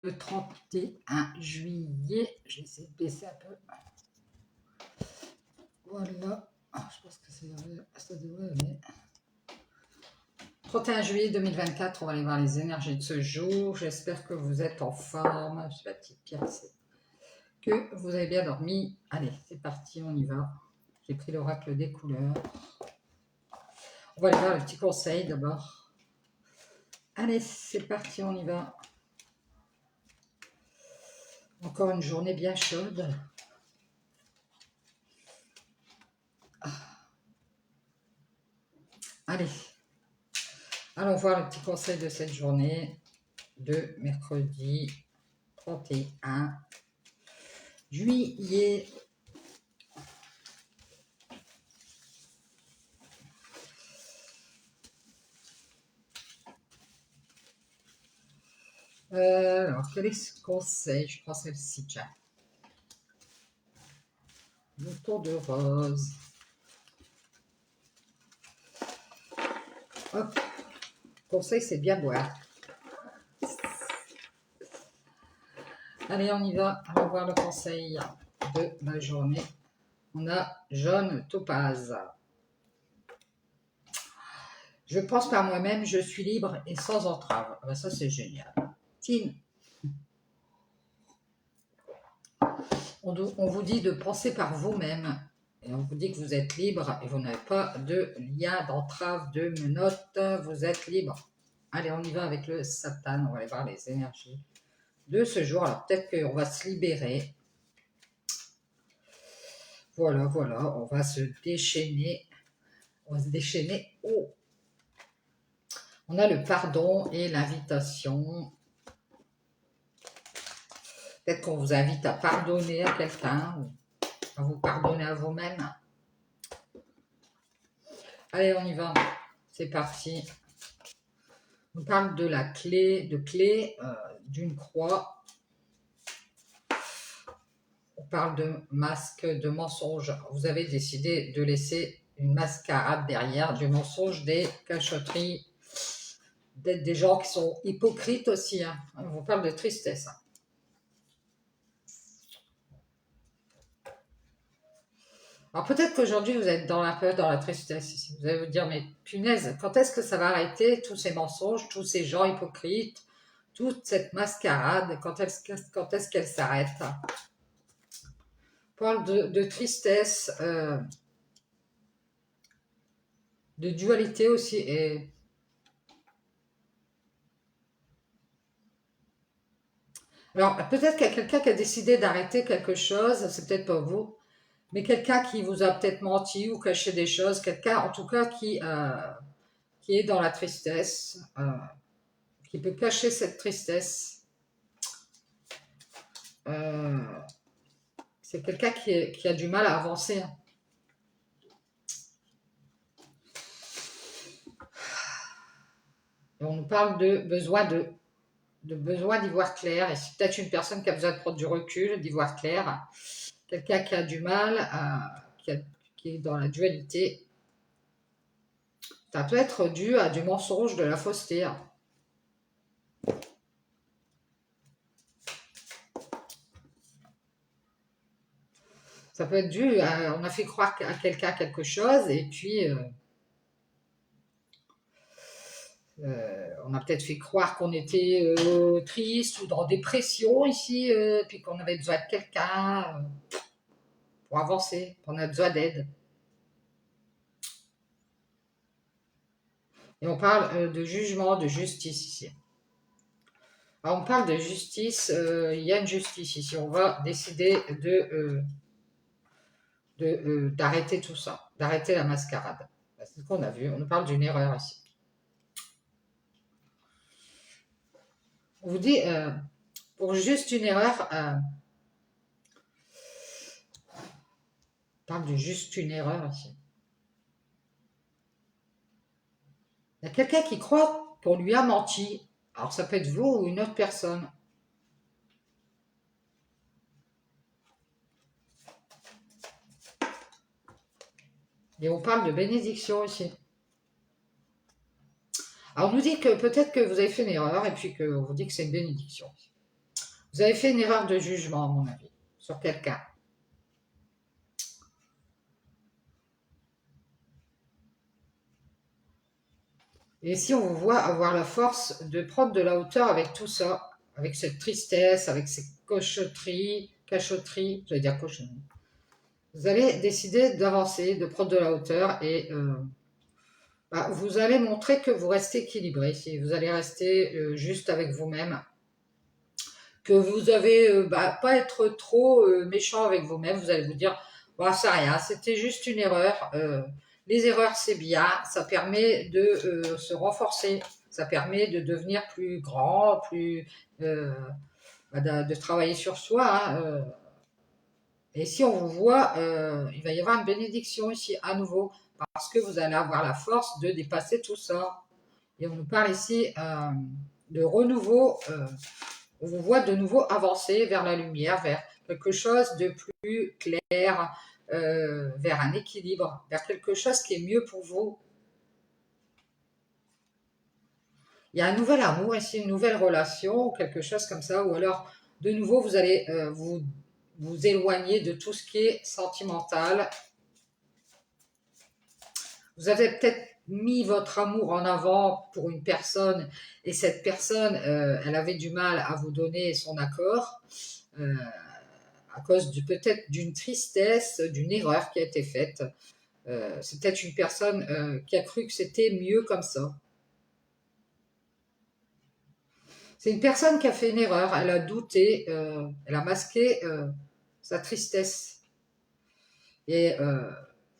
Le 31 juillet, je vais essayer de baisser un peu. Voilà, je pense que ça devrait aller. 31 juillet 2024, on va aller voir les énergies de ce jour. J'espère que vous êtes en forme. Je la petite pierre, c'est que vous avez bien dormi. Allez, c'est parti, on y va. J'ai pris l'oracle des couleurs. On va aller voir le petit conseil d'abord. Allez, c'est parti, on y va. Encore une journée bien chaude. Allez, allons voir le petit conseil de cette journée de mercredi 31 juillet. Alors, quel est ce conseil? Je prends celle-ci, tiens. Bouton de rose. Hop. Conseil, c'est bien boire. Allez, on y va. On va voir le conseil de la journée. On a jaune topaz. Je pense par moi-même, je suis libre et sans entrave. Ah ben ça, c'est génial. Tine. On vous dit de penser par vous-même. Et on vous dit que vous êtes libre et vous n'avez pas de lien, d'entrave, de menottes. Vous êtes libre. Allez, on y va avec le Satan. On va aller voir les énergies de ce jour. Alors, peut-être qu'on va se libérer. Voilà, voilà. On va se déchaîner. On va se déchaîner. Oh. On a le pardon et l'invitation. Peut-être qu'on vous invite à pardonner à quelqu'un ou à vous pardonner à vous-même. Allez, on y va. C'est parti. On parle de la clé, d'une croix. On parle de masque, de mensonge. Vous avez décidé de laisser une mascarade derrière, du mensonge, des cachotteries, d'être des gens qui sont hypocrites aussi. Hein. On vous parle de tristesse. Hein. Alors peut-être qu'aujourd'hui vous êtes un peu dans la tristesse ici. Vous allez vous dire, mais punaise, quand est-ce que ça va arrêter tous ces mensonges, tous ces gens hypocrites, toute cette mascarade, quand est-ce qu'elle s'arrête? On parle de tristesse, de dualité aussi. Et alors peut-être qu'il y a quelqu'un qui a décidé d'arrêter quelque chose, c'est peut-être pas vous, mais quelqu'un qui vous a peut-être menti ou caché des choses, quelqu'un en tout cas qui est dans la tristesse, qui peut cacher cette tristesse. C'est quelqu'un qui a du mal à avancer. Et on nous parle de besoin d'y voir clair. Et c'est peut-être une personne qui a besoin de prendre du recul, d'y voir clair. Quelqu'un qui a du mal, qui est dans la dualité. Ça peut être dû à du mensonge, de la fausseté. Ça peut être dû à, on a fait croire à quelqu'un quelque chose et puis on a peut-être fait croire qu'on était triste ou en dépression ici, puis qu'on avait besoin de quelqu'un pour avancer, qu'on a besoin d'aide. Et on parle de jugement, de justice ici. Alors on parle de justice, il y a une justice ici. On va décider d'arrêter tout ça, d'arrêter la mascarade. C'est ce qu'on a vu, on nous parle d'une erreur ici. On vous dit, pour juste une erreur, on parle de juste une erreur ici. Il y a quelqu'un qui croit qu'on lui a menti. Alors ça peut être vous ou une autre personne. Et on parle de bénédiction ici. Alors on nous dit que peut-être que vous avez fait une erreur et puis qu'on vous dit que c'est une bénédiction. Vous avez fait une erreur de jugement, à mon avis, sur quelqu'un. Et si on vous voit avoir la force de prendre de la hauteur avec tout ça, avec cette tristesse, avec ces cachotteries, j'allais dire cochonneries, vous allez décider d'avancer, de prendre de la hauteur et vous allez montrer que vous restez équilibré. Si vous allez rester juste avec vous-même, que vous avez pas être trop méchant avec vous-même, vous allez vous dire bah, c'est rien, c'était juste une erreur. Les erreurs c'est bien, ça permet de se renforcer, ça permet de devenir plus grand, plus de travailler sur soi. Hein, et si on vous voit, il va y avoir une bénédiction ici à nouveau, parce que vous allez avoir la force de dépasser tout ça. Et on nous parle ici de renouveau. On vous voit de nouveau avancer vers la lumière, vers quelque chose de plus clair, vers un équilibre, vers quelque chose qui est mieux pour vous. Il y a un nouvel amour ici, une nouvelle relation, quelque chose comme ça, ou alors de nouveau vous allez vous éloigner de tout ce qui est sentimental. Vous avez peut-être mis votre amour en avant pour une personne et cette personne, elle avait du mal à vous donner son accord. À cause peut-être d'une tristesse, d'une erreur qui a été faite. C'est peut-être une personne qui a cru que c'était mieux comme ça. C'est une personne qui a fait une erreur, elle a douté, elle a masqué sa tristesse. Et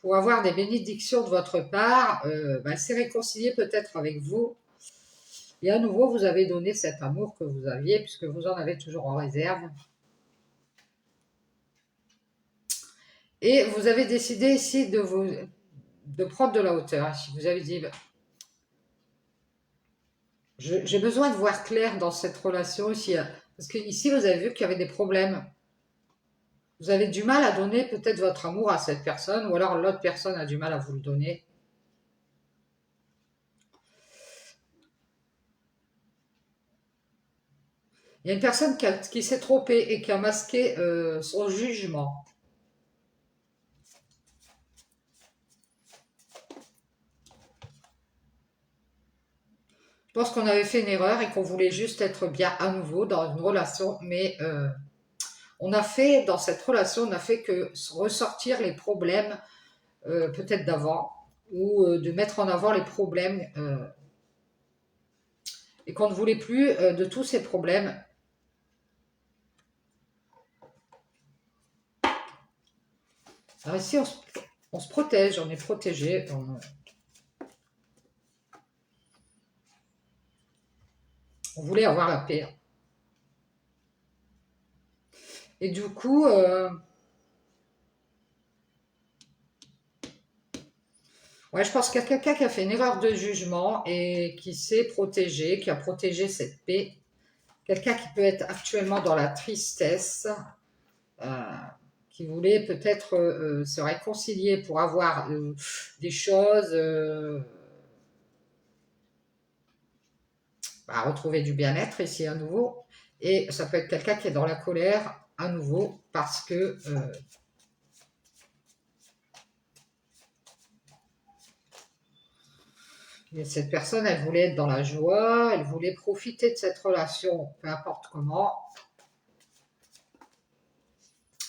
pour avoir des bénédictions de votre part, elle s'est réconciliée peut-être avec vous. Et à nouveau, vous avez donné cet amour que vous aviez, puisque vous en avez toujours en réserve. Et vous avez décidé ici de prendre de la hauteur. Vous avez dit, j'ai besoin de voir clair dans cette relation ici. Parce que ici, vous avez vu qu'il y avait des problèmes. Vous avez du mal à donner peut-être votre amour à cette personne, ou alors l'autre personne a du mal à vous le donner. Il y a une personne qui s'est trompée et qui a masqué son jugement. Je pense qu'on avait fait une erreur et qu'on voulait juste être bien à nouveau dans une relation, mais on a fait, dans cette relation, on a fait que ressortir les problèmes peut-être d'avant, ou de mettre en avant les problèmes, et qu'on ne voulait plus de tous ces problèmes. Alors ici, on se protège, on est protégé. On voulait avoir la paix. Et du coup, ouais, je pense qu'il y a quelqu'un qui a fait une erreur de jugement et qui s'est protégé, qui a protégé cette paix. Quelqu'un qui peut être actuellement dans la tristesse, euh, qui voulait peut-être se réconcilier pour avoir des choses, retrouver du bien-être ici à nouveau. Et ça peut être quelqu'un qui est dans la colère à nouveau parce que cette personne, elle voulait être dans la joie, elle voulait profiter de cette relation, peu importe comment,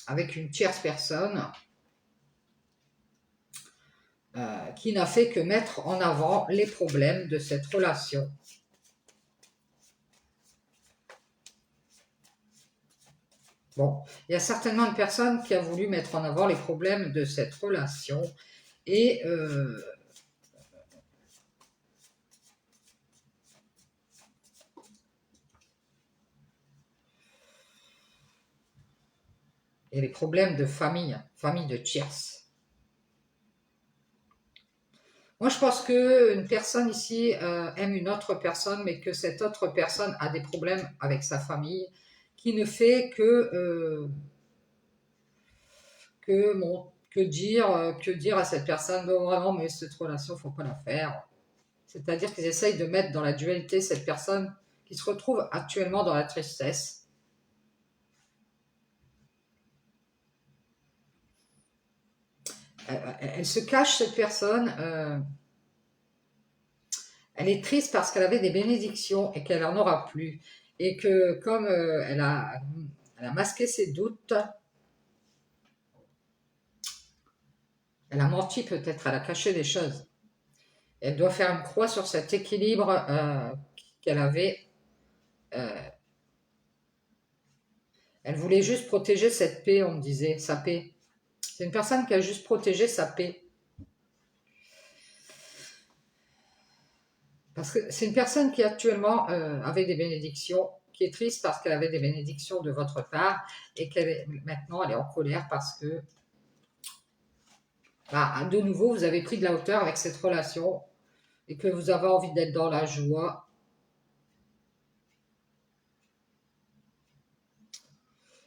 avec une tierce personne qui n'a fait que mettre en avant les problèmes de cette relation. Bon, il y a certainement une personne qui a voulu mettre en avant les problèmes de cette relation et les problèmes de famille, famille de tierce. Moi, je pense qu'une personne ici aime une autre personne, mais que cette autre personne a des problèmes avec sa famille, qui ne fait que dire à cette personne, bon, vraiment, mais cette relation, il ne faut pas la faire. C'est-à-dire qu'ils essayent de mettre dans la dualité cette personne qui se retrouve actuellement dans la tristesse. Elle se cache, cette personne. Elle est triste parce qu'elle avait des bénédictions et qu'elle en aura plus. Et que comme elle a masqué ses doutes, elle a menti peut-être, elle a caché des choses. Elle doit faire une croix sur cet équilibre qu'elle avait. Euh, Elle voulait juste protéger cette paix, on me disait, sa paix. C'est une personne qui a juste protégé sa paix. Parce que c'est une personne qui actuellement avait des bénédictions, qui est triste parce qu'elle avait des bénédictions de votre part et maintenant elle est en colère parce que bah, de nouveau vous avez pris de la hauteur avec cette relation et que vous avez envie d'être dans la joie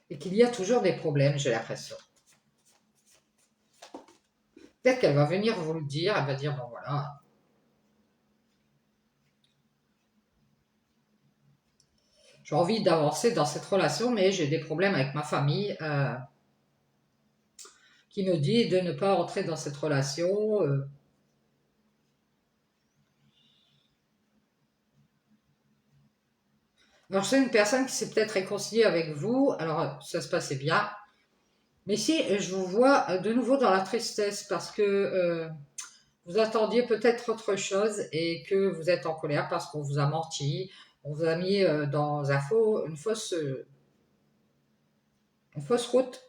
et qu'il y a toujours des problèmes, j'ai l'impression. Peut-être qu'elle va venir vous le dire, elle va dire bon voilà, j'ai envie d'avancer dans cette relation mais j'ai des problèmes avec ma famille. Qui me dit de ne pas entrer dans cette relation. Alors, c'est une personne qui s'est peut-être réconciliée avec vous, alors ça se passait bien. Mais si je vous vois de nouveau dans la tristesse parce que vous attendiez peut-être autre chose et que vous êtes en colère parce qu'on vous a menti, on vous a mis dans une fausse route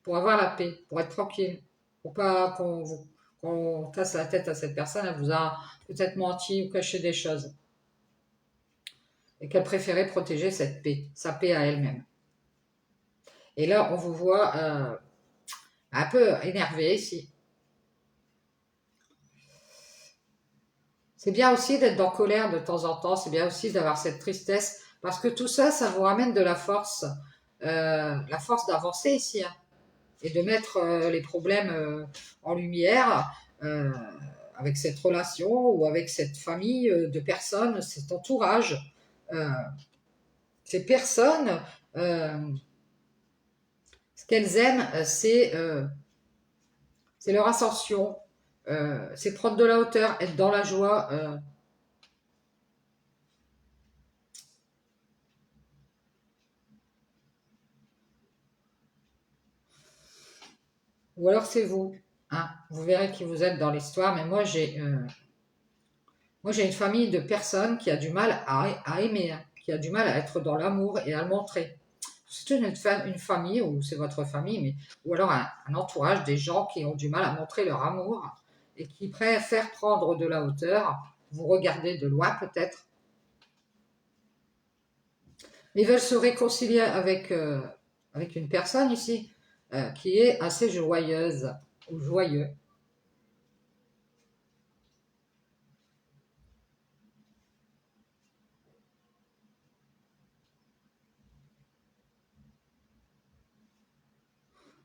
pour avoir la paix, pour être tranquille, pour pas qu'on casse la tête à cette personne, elle vous a peut-être menti ou caché des choses. Et qu'elle préférait protéger cette paix, sa paix à elle-même. Et là, on vous voit un peu énervé ici. C'est bien aussi d'être en colère de temps en temps, c'est bien aussi d'avoir cette tristesse, parce que tout ça, ça vous ramène de la force d'avancer ici, hein, et de mettre les problèmes en lumière euh, avec cette relation ou avec cette famille de personnes, cet entourage. Euh, Ces personnes, euh, ce qu'elles aiment, c'est leur ascension, c'est prendre de la hauteur, être dans la joie. Ou alors c'est vous. Hein. Vous verrez qui vous êtes dans l'histoire, mais moi j'ai une famille de personnes qui a du mal à aimer, hein, qui a du mal à être dans l'amour et à le montrer. C'est une famille, ou c'est votre famille, mais, ou alors un entourage des gens qui ont du mal à montrer leur amour et qui préfèrent prendre de la hauteur, vous regardez de loin peut-être, mais veulent se réconcilier avec une personne ici qui est assez joyeuse ou joyeux.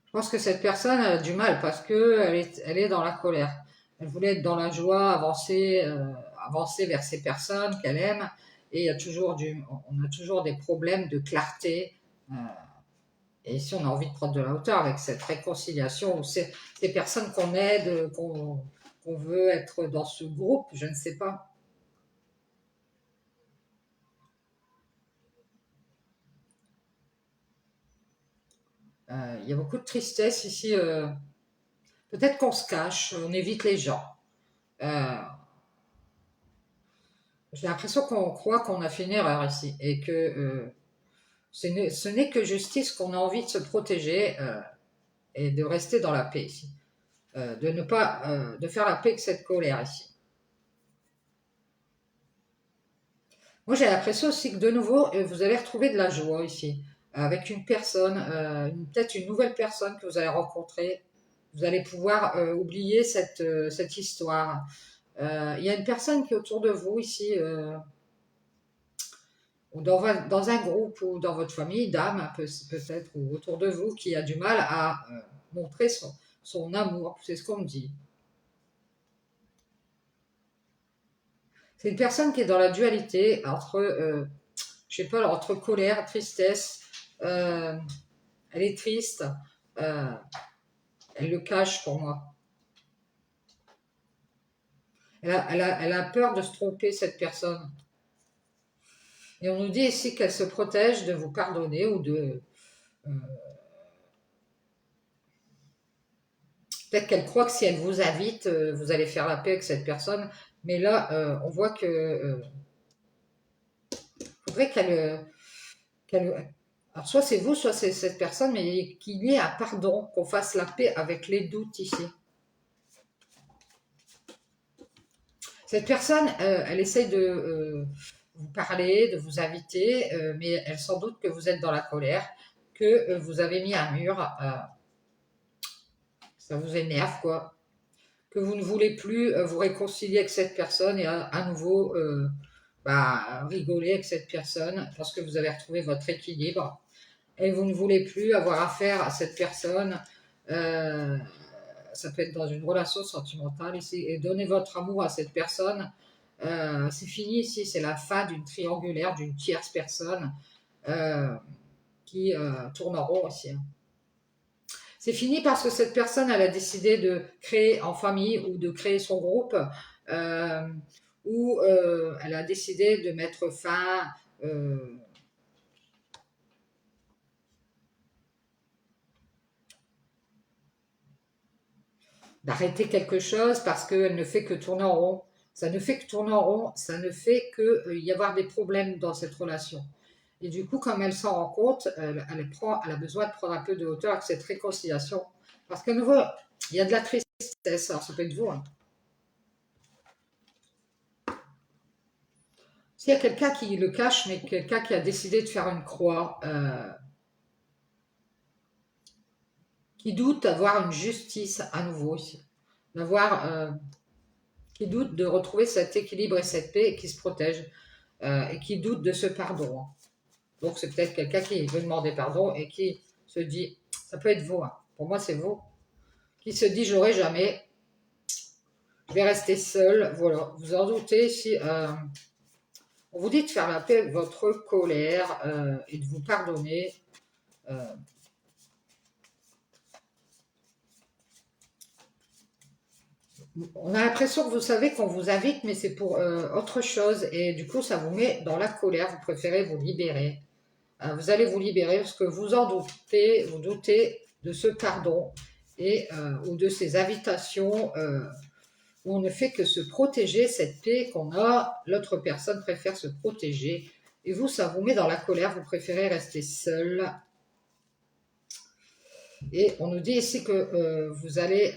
Je pense que cette personne a du mal parce que elle est dans la colère. Elle voulait être dans la joie, avancer vers ces personnes qu'elle aime. Et il y a on a toujours des problèmes de clarté. euh, et si on a envie de prendre de la hauteur avec cette réconciliation, ou ces personnes qu'on aide, qu'on veut être dans ce groupe, je ne sais pas. Il y a beaucoup de tristesse ici. Peut-être qu'on se cache, on évite les gens. Euh, j'ai l'impression qu'on croit qu'on a fait une erreur ici et que ce n'est que justice qu'on a envie de se protéger et de rester dans la paix ici. De ne pas de faire la paix avec cette colère ici. Moi j'ai l'impression aussi que de nouveau vous allez retrouver de la joie ici avec une personne, peut-être une nouvelle personne que vous allez rencontrer. Vous allez pouvoir oublier cette histoire. Il y a une personne qui est autour de vous ici, ou dans un groupe ou dans votre famille, d'âmes peut-être, ou autour de vous, qui a du mal à montrer son amour. C'est ce qu'on me dit. C'est une personne qui est dans la dualité entre, je sais pas, entre colère, tristesse. euh, Elle est triste. euh, Elle le cache pour moi. Elle a peur de se tromper, cette personne. Et on nous dit ici qu'elle se protège de vous pardonner ou de... peut-être qu'elle croit que si elle vous invite, vous allez faire la paix avec cette personne. Mais là, on voit que faudrait alors soit c'est vous, soit c'est cette personne, mais qu'il y ait un pardon, qu'on fasse la paix avec les doutes ici. Cette personne, elle essaye de vous parler, de vous inviter, mais elle sans doute que vous êtes dans la colère, que vous avez mis un mur, ça vous énerve, quoi. Que vous ne voulez plus vous réconcilier avec cette personne et à nouveau rigoler avec cette personne parce que vous avez retrouvé votre équilibre et vous ne voulez plus avoir affaire à cette personne. Euh, Ça peut être dans une relation sentimentale ici et donner votre amour à cette personne. C'est fini ici, c'est la fin d'une triangulaire, d'une tierce personne euh, qui tourne en rond ici. C'est fini parce que cette personne, elle a décidé de créer en famille ou de créer son groupe, euh, ou elle a décidé de mettre fin, d'arrêter quelque chose parce qu'elle ne fait que tourner en rond. Ça ne fait que tourner en rond, ça ne fait que y avoir des problèmes dans cette relation. Et du coup, comme elle s'en rend compte, elle a besoin de prendre un peu de hauteur avec cette réconciliation. Parce qu'à nouveau, il y a de la tristesse, alors ça peut être vous, hein. S'il y a quelqu'un qui le cache, mais quelqu'un qui a décidé de faire une croix, qui doute d'avoir une justice à nouveau ici, qui doute de retrouver cet équilibre et cette paix et qui se protège, et qui doute de ce pardon. Donc c'est peut-être quelqu'un qui veut demander pardon et qui se dit, ça peut être vous, hein. Pour moi c'est vous, qui se dit j'aurai jamais, je vais rester seul, voilà. Vous en doutez si on vous dit de faire la paix avec votre colère et de vous pardonner. Euh, On a l'impression que vous savez qu'on vous invite, mais c'est pour autre chose. Et du coup, ça vous met dans la colère. Vous préférez vous libérer. Vous allez vous libérer parce que vous en doutez, vous doutez de ce pardon et ou de ces invitations où on ne fait que se protéger, cette paix qu'on a. L'autre personne préfère se protéger. Et vous, ça vous met dans la colère. Vous préférez rester seul. Et on nous dit ici que vous allez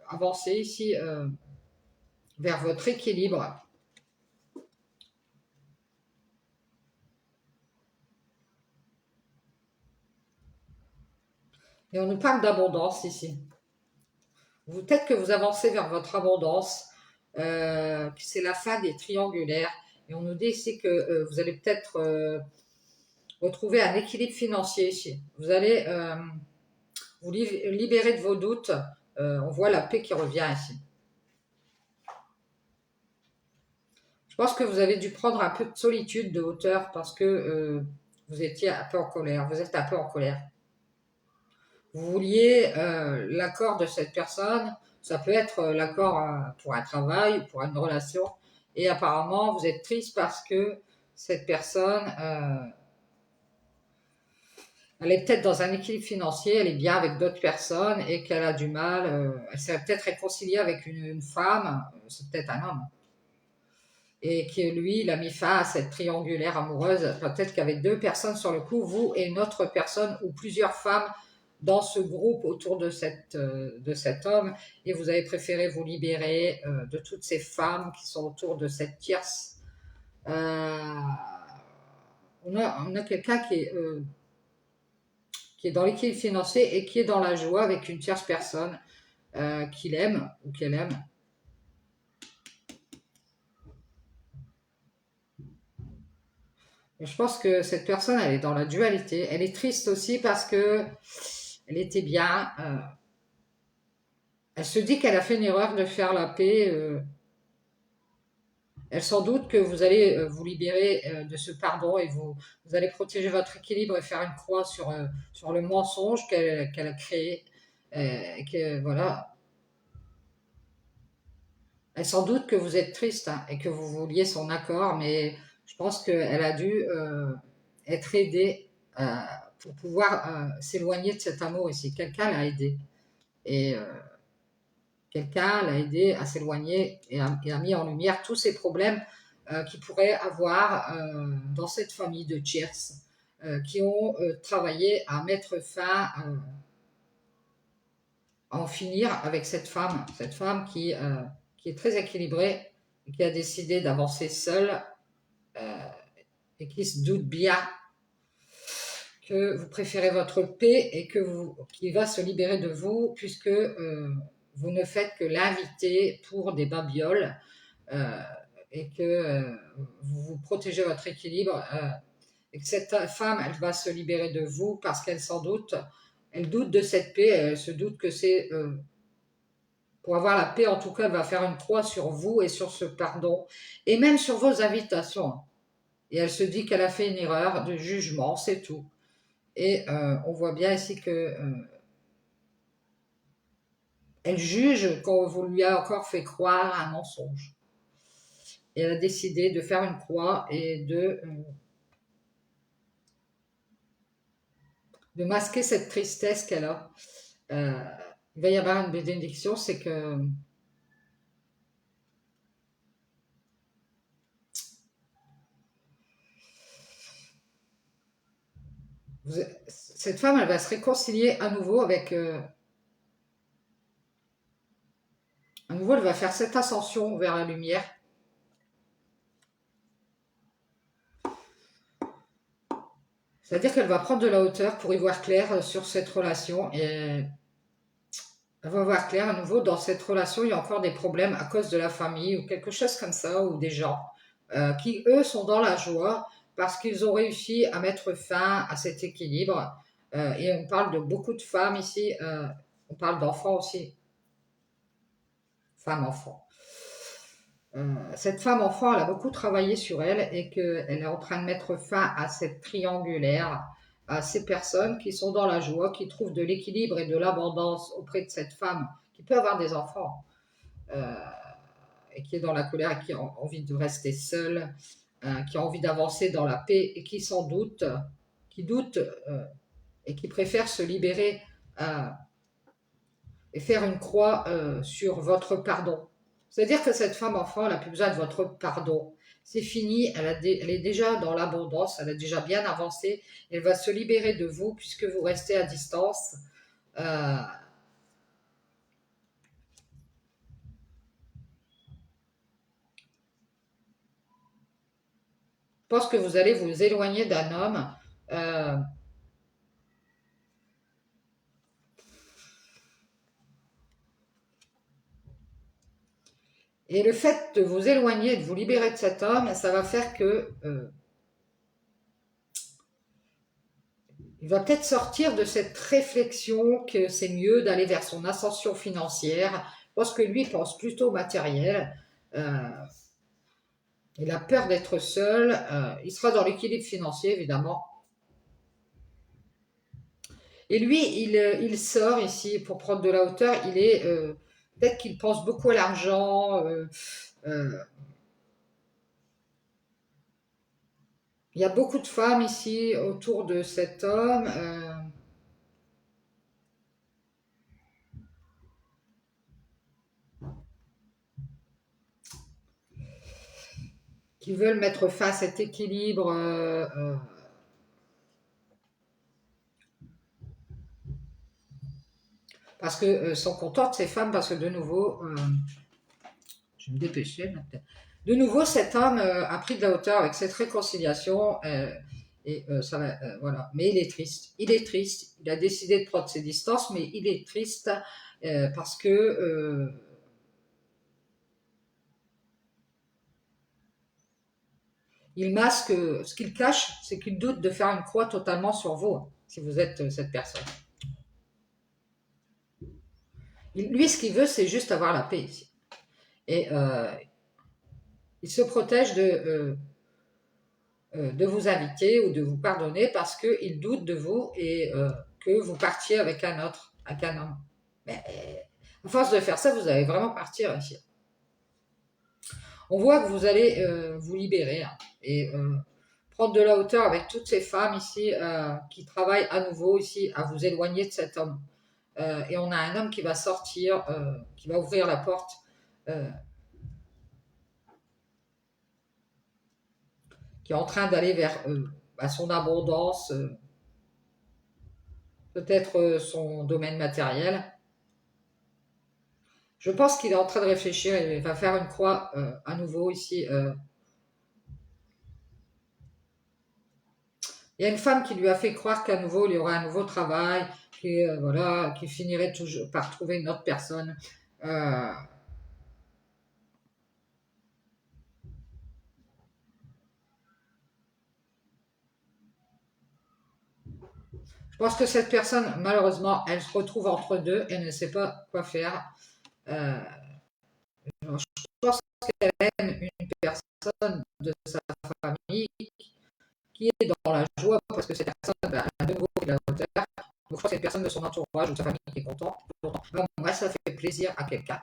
avancer ici vers votre équilibre. Et on nous parle d'abondance ici. Peut-être que vous avancez vers votre abondance, que c'est la fin des triangulaires. Et on nous dit ici que vous allez peut-être retrouver un équilibre financier ici. Vous allez vous libérer de vos doutes. On voit la paix qui revient ici. Je pense que vous avez dû prendre un peu de solitude, de hauteur, parce que vous étiez un peu en colère. Vous êtes un peu en colère. Vous vouliez l'accord de cette personne, ça peut être l'accord pour un travail, pour une relation, et apparemment vous êtes triste parce que cette personne, elle est peut-être dans un équilibre financier, elle est bien avec d'autres personnes et qu'elle a du mal, elle s'est peut-être réconciliée avec une femme, c'est peut-être un homme, et que lui, il a mis fin à cette triangulaire amoureuse, peut-être qu'avec deux personnes sur le coup, vous et une autre personne ou plusieurs femmes dans ce groupe autour de cet homme, et vous avez préféré vous libérer de toutes ces femmes qui sont autour de cette tierce. On a quelqu'un qui est dans l'équilibre financier et qui est dans la joie avec une tierce personne qu'il aime ou qu'elle aime. Et je pense que cette personne, elle est dans la dualité. Elle est triste aussi parce que elle était bien. Elle se dit qu'elle a fait une erreur de faire la paix. Elle s'en doute que vous allez vous libérer de ce pardon et vous allez protéger votre équilibre et faire une croix sur le mensonge qu'elle a créé. Voilà. Elle sans doute que vous êtes triste hein, et que vous vouliez son accord, mais je pense qu'elle a dû être aidée pour pouvoir s'éloigner de cet amour ici. Quelqu'un l'a aidée. Et quelqu'un l'a aidé à s'éloigner et a mis en lumière tous ces problèmes qu'il pourrait avoir dans cette famille de Cheers qui ont travaillé à mettre fin, à en finir avec cette femme qui est très équilibrée et qui a décidé d'avancer seule euh, et qui se doute bien que vous préférez votre paix et qu'il va se libérer de vous puisque vous ne faites que l'inviter pour des babioles euh, et que vous protégez votre équilibre et que cette femme, elle va se libérer de vous parce qu'elle sans doute, elle doute de cette paix, elle se doute que c'est pour avoir la paix, en tout cas, elle va faire une croix sur vous et sur ce pardon et même sur vos invitations. Et elle se dit qu'elle a fait une erreur de jugement, c'est tout. Et on voit bien ici que elle juge quand vous lui avez encore fait croire un mensonge. Et elle a décidé de faire une croix et de masquer cette tristesse qu'elle a. Euh, il va y avoir une bénédiction, c'est que cette femme, elle va se réconcilier à nouveau avec... à nouveau, elle va faire cette ascension vers la lumière. C'est-à-dire qu'elle va prendre de la hauteur pour y voir clair sur cette relation et elle va voir clair à nouveau dans cette relation, il y a encore des problèmes à cause de la famille ou quelque chose comme ça, ou des gens qui, eux, sont dans la joie parce qu'ils ont réussi à mettre fin à cet équilibre. Et on parle de beaucoup de femmes ici, on parle d'enfants aussi, femmes-enfants. Cette femme-enfant, elle a beaucoup travaillé sur elle et qu'elle est en train de mettre fin à cette triangulaire, à ces personnes qui sont dans la joie, qui trouvent de l'équilibre et de l'abondance auprès de cette femme qui peut avoir des enfants euh, et qui est dans la colère et qui a envie de rester seule, qui a envie d'avancer dans la paix et qui sans doute, qui doute et qui préfère se libérer euh, et faire une croix sur votre pardon. C'est-à-dire que cette femme enfant, elle n'a plus besoin de votre pardon. C'est fini, elle est déjà dans l'abondance, elle a déjà bien avancé, elle va se libérer de vous puisque vous restez à distance. Je pense que vous allez vous éloigner d'un homme euh, et le fait de vous éloigner, de vous libérer de cet homme, ça va faire que il va peut-être sortir de cette réflexion que c'est mieux d'aller vers son ascension financière, parce que lui pense plutôt au matériel. Euh, il a peur d'être seul. Il sera dans l'équilibre financier, évidemment. Et lui, il sort ici pour prendre de la hauteur. Il est peut-être qu'il pense beaucoup à l'argent. Euh, il y a beaucoup de femmes ici autour de cet homme. Qui veulent mettre fin à cet équilibre parce que sont contentes ces femmes parce que de nouveau, je vais me dépêcher maintenant. De nouveau, cet homme a pris de la hauteur avec cette réconciliation et ça va, voilà. Mais il est triste. Il est triste. Il a décidé de prendre ses distances, mais il est triste parce que il masque. Ce qu'il cache, c'est qu'il doute de faire une croix totalement sur vous, hein, si vous êtes cette personne. Lui, ce qu'il veut, c'est juste avoir la paix ici. Et il se protège de vous inviter ou de vous pardonner parce qu'il doute de vous et que vous partiez avec un autre, avec un homme. Mais à force de faire ça, vous allez vraiment partir ici. On voit que vous allez vous libérer hein, et prendre de la hauteur avec toutes ces femmes ici qui travaillent à nouveau ici à vous éloigner de cet homme. Et on a un homme qui va sortir, qui va ouvrir la porte, euh, qui est en train d'aller vers son abondance, peut-être son domaine matériel. Je pense qu'il est en train de réfléchir et il va faire une croix à nouveau ici. Il y a une femme qui lui a fait croire qu'à nouveau il y aurait un nouveau travail, voilà, qui finirait toujours par trouver une autre personne. Euh, je pense que cette personne, malheureusement, elle se retrouve entre deux, elle ne sait pas quoi faire. Euh, je pense qu'elle aime une personne de sa famille qui est dans la joie parce que cette personne a de nouveau pris la hauteur. Donc je crois que c'est une personne de son entourage ou de sa famille qui est contente. Moi, ça fait plaisir à quelqu'un.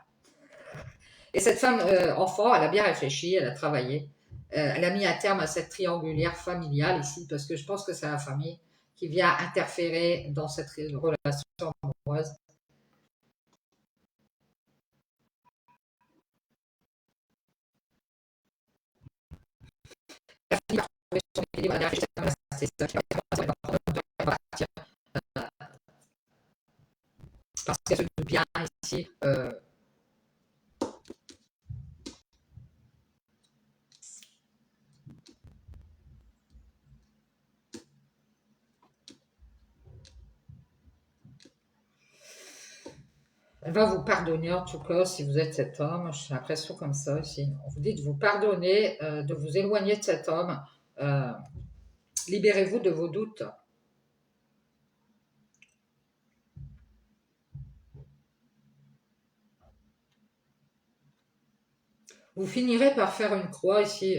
Et cette femme enfant, elle a bien réfléchi, elle a travaillé. Elle a mis un terme à cette triangulaire familiale ici parce que je pense que c'est la famille qui vient interférer dans cette relation amoureuse. La famille va retrouver son équilibre, elle a réfléchi à c'est ça qui va partir parce qu'elle se doute bien ici. Elle va vous pardonner en tout cas si vous êtes cet homme. J'ai l'impression comme ça ici. On vous dit de vous pardonner, de vous éloigner de cet homme. Euh, Libérez-vous de vos doutes. Vous finirez par faire une croix ici.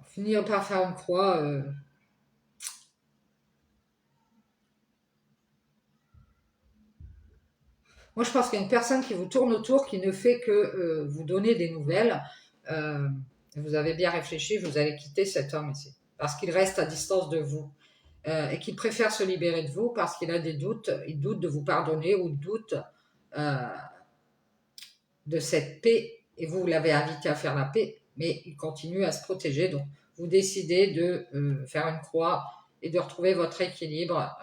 Finirez par faire une croix. Moi, je pense qu'il y a une personne qui vous tourne autour, qui ne fait que vous donner des nouvelles. Euh, Vous avez bien réfléchi, vous allez quitter cet homme ici. Parce qu'il reste à distance de vous. Et qu'il préfère se libérer de vous parce qu'il a des doutes. Il doute de vous pardonner ou doute euh, de cette paix. Et vous l'avez invité à faire la paix. Mais il continue à se protéger. Donc, vous décidez de faire une croix et de retrouver votre équilibre.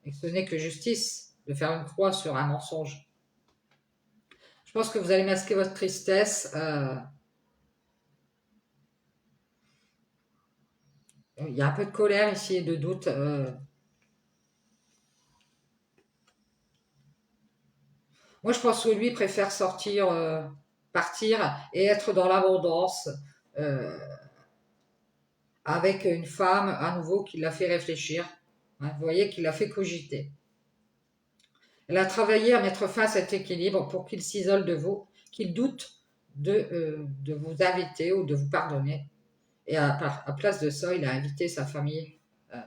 Et ce n'est que justice de faire une croix sur un mensonge. Je pense que vous allez masquer votre tristesse. Il y a un peu de colère ici et de doute. Moi, je pense que lui préfère sortir, partir et être dans l'abondance euh, avec une femme à nouveau qui l'a fait réfléchir. Hein, vous voyez, qui l'a fait cogiter. Elle a travaillé à mettre fin à cet équilibre pour qu'il s'isole de vous, qu'il doute de vous inviter ou de vous pardonner. Et à place de ça, il a invité sa famille, euh,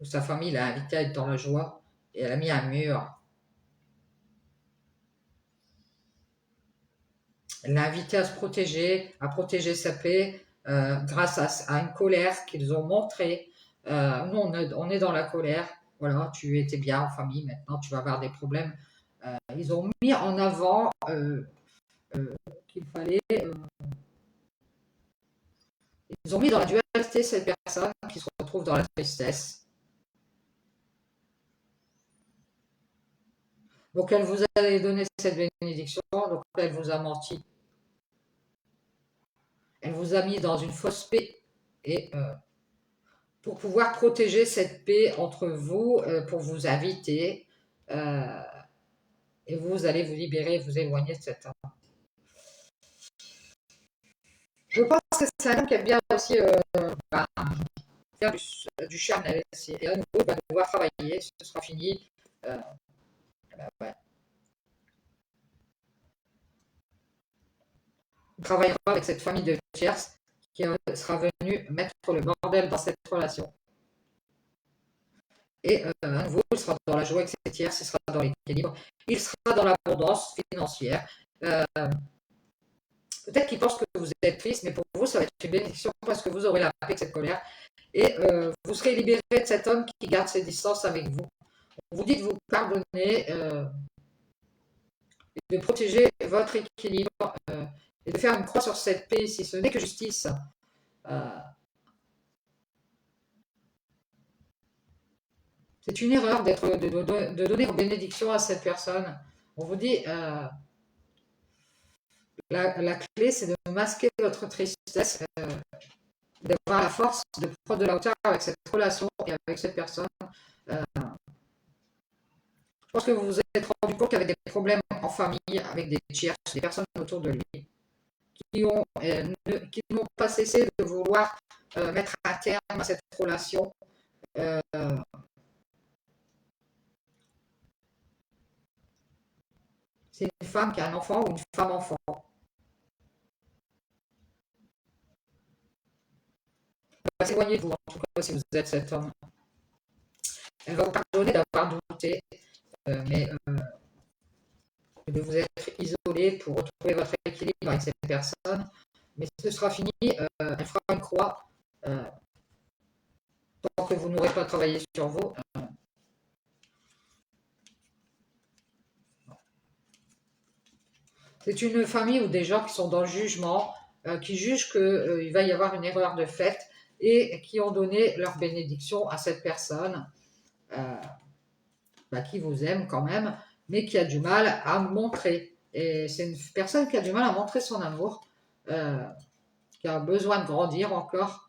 ou sa famille l'a invité à être dans la joie, et elle a mis un mur. Elle l'a invité à se protéger, à protéger sa paix, grâce à une colère qu'ils ont montrée. Nous, on est dans la colère. Voilà, tu étais bien en famille, maintenant tu vas avoir des problèmes. Ils ont mis en avant qu'il fallait. Ils ont mis dans la dualité cette personne qui se retrouve dans la tristesse. Donc elle vous a donné cette bénédiction, donc elle vous a menti. Elle vous a mis dans une fausse paix et pour pouvoir protéger cette paix entre vous, pour vous inviter, euh, et vous allez vous libérer, vous éloigner de cet homme. Je pense que c'est un homme qui aime bien aussi bah, faire du charnel. Et à nouveau, il va devoir travailler, ce sera fini. Euh, bah, ouais. Il travaillera avec cette famille de tierces qui sera venue mettre le bordel dans cette relation. Et à nouveau, il sera dans la joie avec ses tiers, il sera dans l'équilibre, il sera dans l'abondance financière. Peut-être qu'il pense que vous êtes triste, mais pour vous, ça va être une bénédiction parce que vous aurez la paix de cette colère. Et vous serez libéré de cet homme qui garde ses distances avec vous. Vous dites vous pardonner, de protéger votre équilibre et de faire une croix sur cette paix ici. Ce n'est que justice. C'est une erreur de donner vos bénédictions à cette personne. On vous dit, la clé, c'est de masquer votre tristesse, d'avoir la force de prendre de la hauteur avec cette relation et avec cette personne. Je pense que vous vous êtes rendu compte qu'il y avait des problèmes en famille avec des tiers, des personnes autour de lui, qui n'ont pas cessé de vouloir mettre un terme à cette relation. C'est une femme qui a un enfant ou une femme enfant. Elle va s'éloigner de vous, en tout cas, si vous êtes cet homme. Elle va vous pardonner d'avoir douté, mais de vous être isolé pour retrouver votre équilibre avec cette personne. Mais ce sera fini, elle fera une croix tant que vous n'aurez pas travaillé sur vous. C'est une famille ou des gens qui sont dans le jugement, qui jugent qu'il va y avoir une erreur de fait et qui ont donné leur bénédiction à cette personne qui vous aime quand même, mais qui a du mal à montrer. Et c'est une personne qui a du mal à montrer son amour, qui a besoin de grandir encore,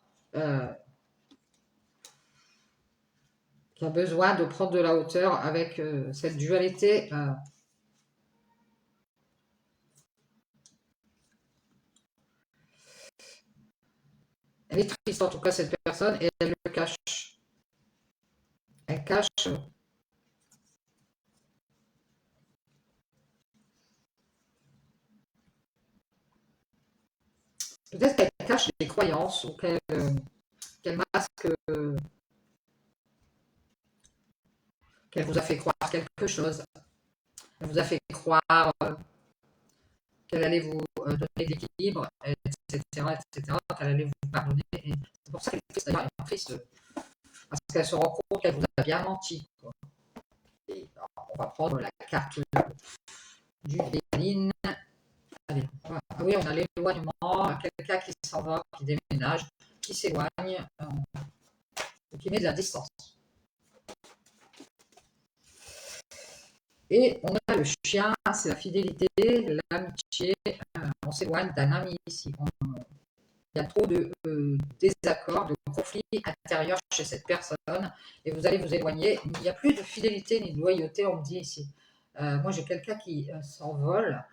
qui a besoin de prendre de la hauteur avec cette dualité. Elle est triste en tout cas cette personne et elle le cache. Elle cache. Peut-être qu'elle cache des croyances ou qu'elle masque, qu'elle vous a fait croire quelque chose. Elle vous a fait croire qu'elle allait vous donner de l'équilibre, etc., qu'elle allait vous pardonner. Et c'est pour ça qu'elle est triste, d'ailleurs, elle est triste, parce qu'elle se rend compte qu'elle vous a bien menti. Et, alors, on va prendre la carte du Béline. Allez, oui, on a l'éloignement, quelqu'un qui s'en va, qui déménage, qui s'éloigne, qui met de la distance. Et on a le chien, c'est la fidélité, l'amitié, on s'éloigne d'un ami ici. Il y a trop de désaccords, de conflits intérieurs chez cette personne et vous allez vous éloigner. Il n'y a plus de fidélité ni de loyauté, on me dit ici. Moi, j'ai quelqu'un qui s'envole.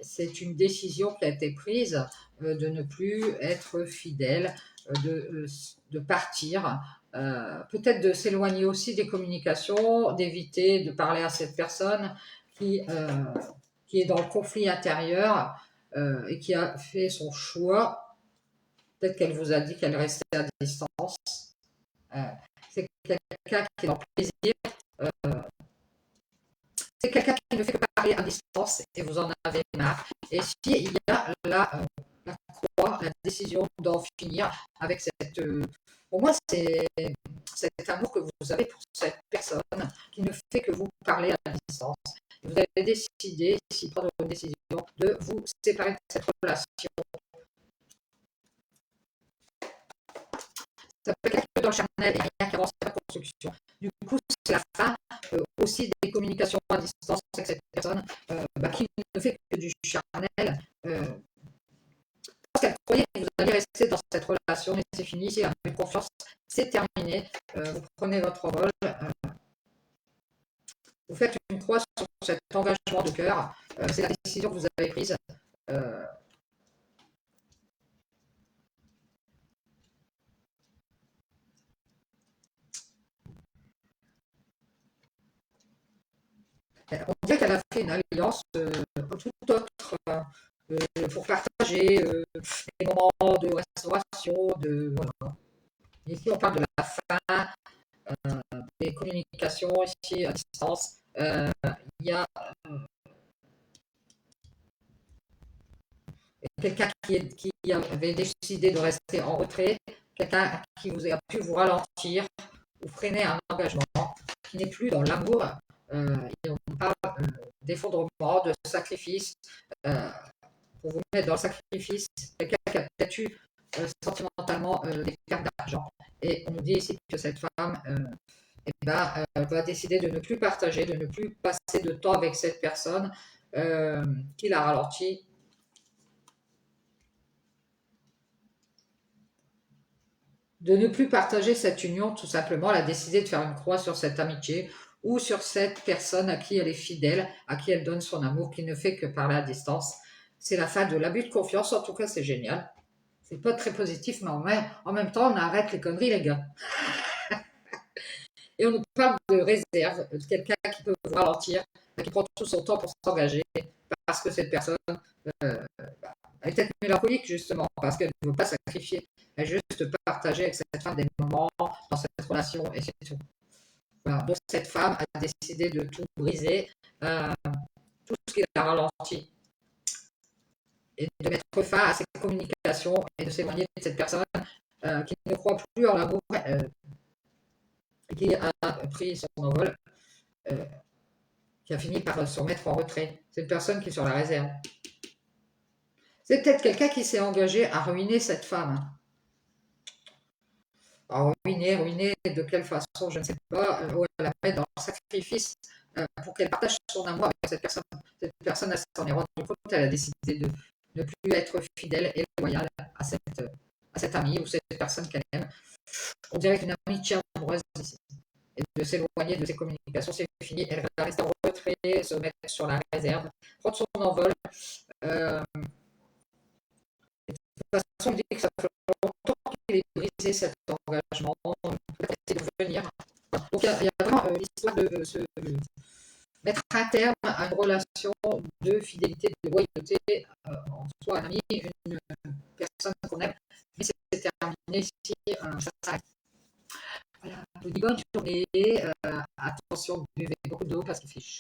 C'est une décision qui a été prise de ne plus être fidèle, de partir, peut-être de s'éloigner aussi des communications, d'éviter de parler à cette personne qui est dans le conflit intérieur et qui a fait son choix. Peut-être qu'elle vous a dit qu'elle restait à distance. C'est quelqu'un qui est dans le plaisir. C'est quelqu'un qui ne fait que parler à distance et vous en avez marre. Et s'il y a la croix, la décision d'en finir avec cette... pour moi, c'est cet amour que vous avez pour cette personne qui ne fait que vous parler à distance. Et vous avez décidé, ici, prendre une décision, de vous séparer de cette relation. Ça peut être que dans le charnel et rien qui avance la construction. Du coup, c'est la fin aussi des communications à distance avec cette personne qui ne fait que du charnel. Parce qu'elle croyait que vous alliez rester dans cette relation, mais c'est fini, c'est la confiance, c'est terminé. Vous prenez votre envol. Vous faites une croix sur cet engagement de cœur. C'est la décision que vous avez prise. On dirait qu'elle a fait une alliance tout autre pour partager des moments de restauration. Voilà. Ici, on parle de la fin. des communications ici à distance. Il y a quelqu'un qui avait décidé de rester en retrait, quelqu'un qui vous a pu vous ralentir ou freiner un engagement, qui n'est plus dans l'amour. Et on parle d'effondrement, de sacrifice, pour vous mettre dans le sacrifice, quelqu'un qui a peut-être eu sentimentalement des pertes d'argent. Et on nous dit ici que cette femme va décider de ne plus partager, de ne plus passer de temps avec cette personne qui l'a ralenti. De ne plus partager cette union, tout simplement, elle a décidé de faire une croix sur cette amitié ou sur cette personne à qui elle est fidèle, à qui elle donne son amour, qui ne fait que parler à distance. C'est la fin de l'abus de confiance, en tout cas c'est génial. C'est pas très positif, mais en même temps on arrête les conneries les gars. Et on nous parle de réserve, de quelqu'un qui peut vous ralentir, qui prend tout son temps pour s'engager, parce que cette personne elle est peut-être mélancolique justement, parce qu'elle ne veut pas sacrifier, elle veut juste partager avec cette femme des moments dans cette relation et c'est tout. Voilà. Donc cette femme a décidé de tout briser, tout ce qui l'a ralenti, et de mettre fin à ses communications et de s'éloigner de cette personne qui ne croit plus en l'amour, qui a pris son envol, qui a fini par se mettre en retrait. C'est une personne qui est sur la réserve. C'est peut-être quelqu'un qui s'est engagé à ruiner cette femme. Alors, ruiner de quelle façon, je ne sais pas, ou elle la met dans le sacrifice pour qu'elle partage son amour avec cette personne. Cette personne, elle s'en est rendue compte, elle a décidé de ne plus être fidèle et loyale à cette amie ou cette personne qu'elle aime. On dirait qu'une amitié amoureuse ici. Et de s'éloigner de ses communications, c'est fini. Elle va rester en retrait, se mettre sur la réserve, prendre son envol. De toute façon, il dit que ça fait longtemps qu'il est brisé cet engagement, peut-être essayer de revenir. Donc il y a vraiment l'histoire de se mettre un terme à une relation de fidélité, de loyauté, en soit un ami, une personne qu'on aime, mais c'est terminé ici, ça s'arrête. Voilà, je vous dis bonne journée, attention, buvez beaucoup d'eau parce qu'il fait chaud.